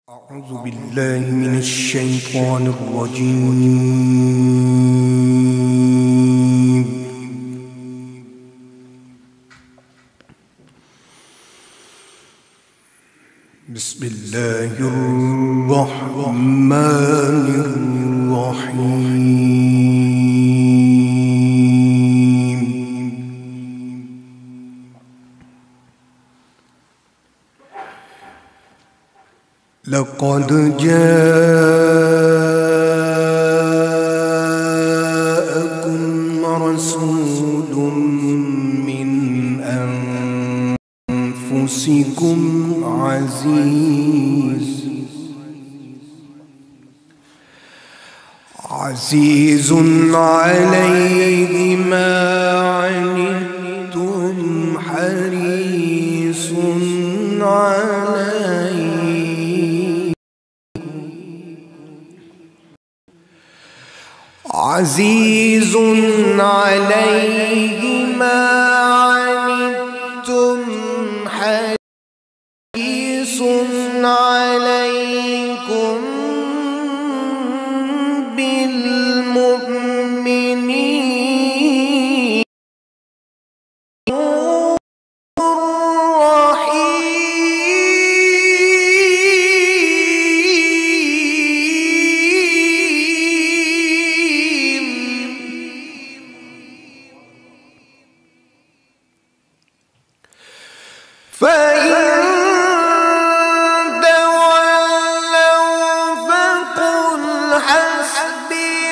أعوذ بالله من الشيطان الرجيم. بسم الله الرحمن الرحيم. لقد جاءكم رسول من أنفسكم عزيز عليه ما عنتم حريص عزيز عليه ما عنتم حريص عليكم بالمؤمنين فإن تولوا فقل حسبي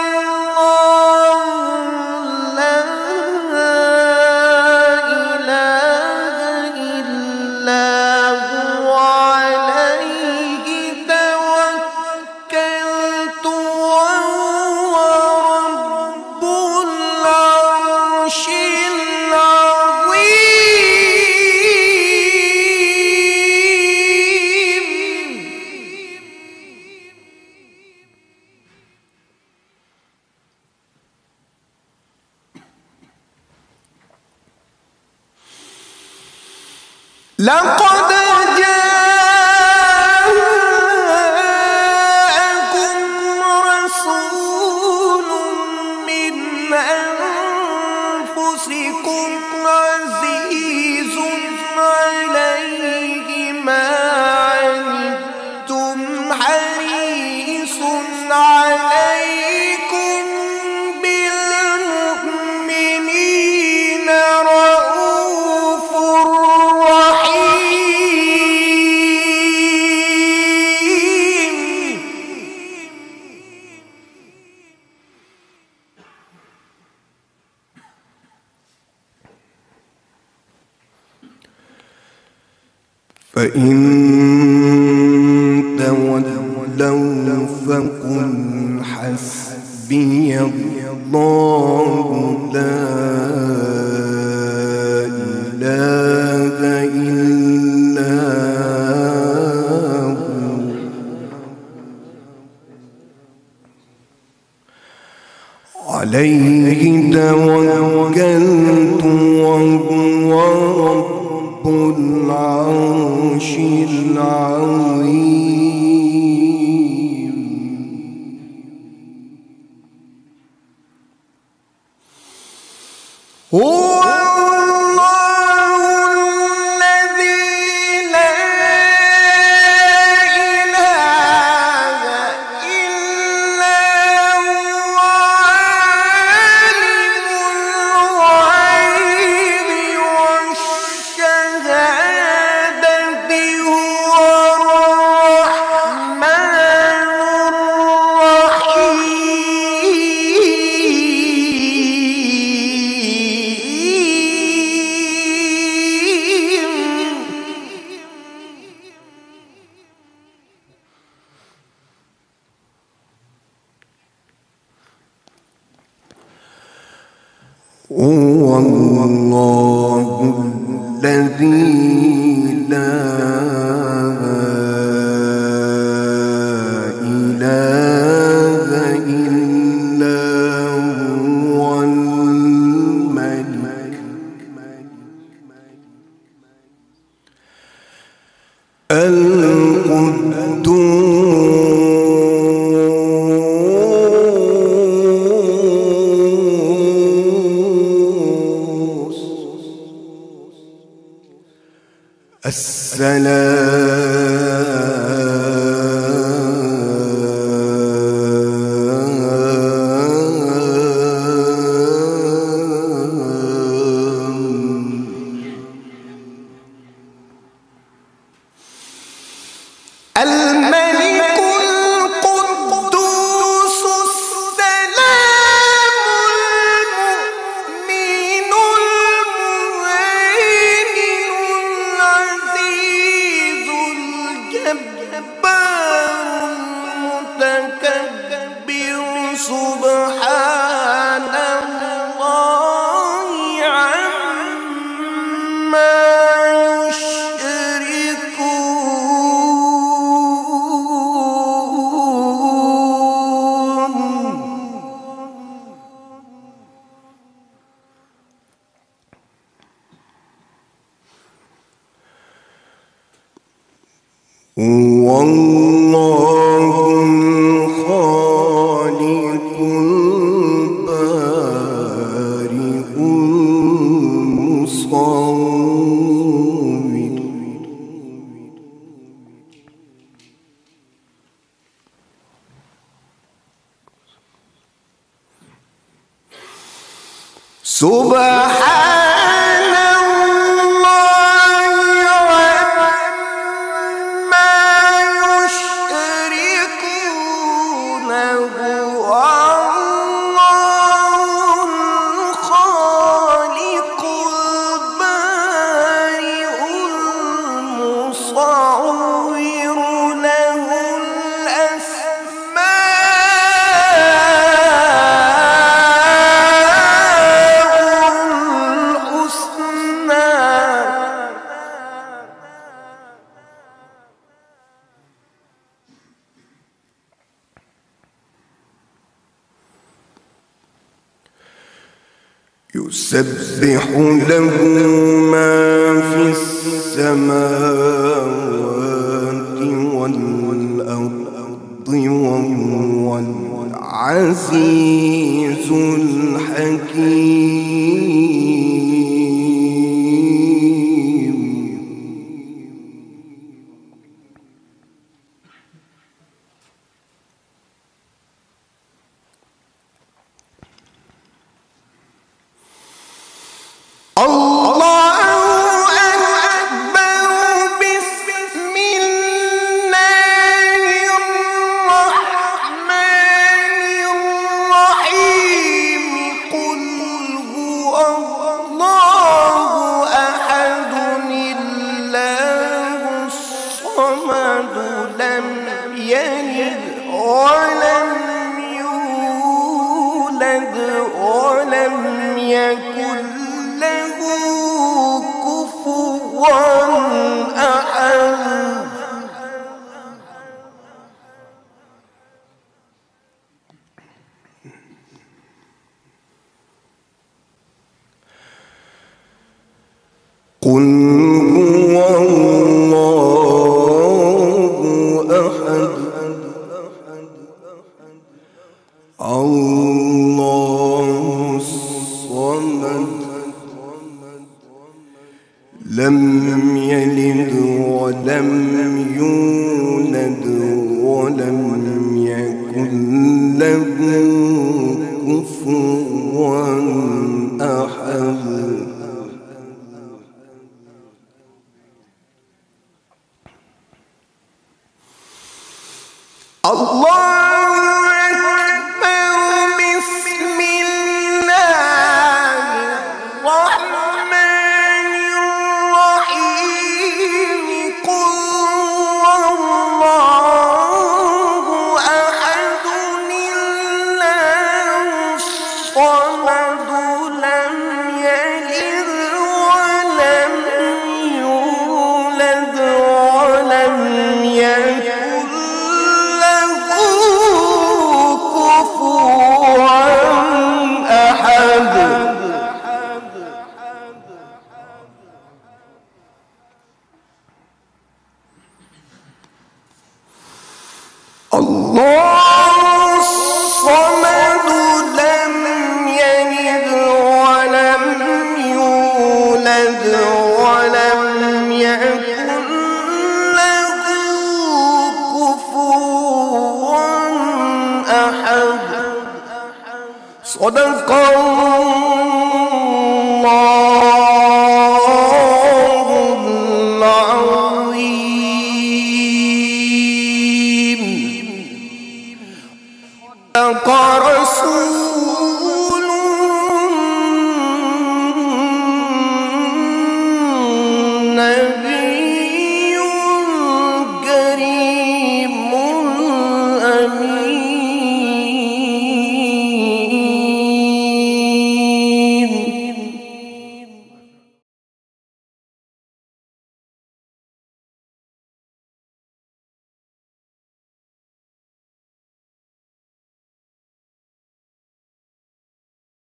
الله لا إله إلا هو عليه توكلت وهو رب العرش لقد جاءكم رسول من أنفسكم عزيز عليه ما عنتم حريص عليكم بالمؤمنين رؤوف فإن تولوا فقل حسبي الله لا إله إلا هو عليه توكلت وهو رب العرش العظيم. هو هو الله الذي لا إله إلا هو الملك القدوس القدوس السلام الملك القدوس السلام المؤمن المهيمن العزيز الجبار المتكبر سبحان الله عما والله الخالق البارئ المصور سبحان يسبح له ما في السماوات والأرض وهو العزيز الحكيم الله أكبر بسم الله الرحمن الرحيم قل هو الله أحد الله الصمد لم يلد ولم يولد ولم يكن له كفوا أحد قل هو الله أحد الله الصمد لم يلد ولم يولد ولم يكن له كفوا أحد الله له الله الصمد لم يلد ولم يولد ولم يكن له كفوا أحد. صدق الله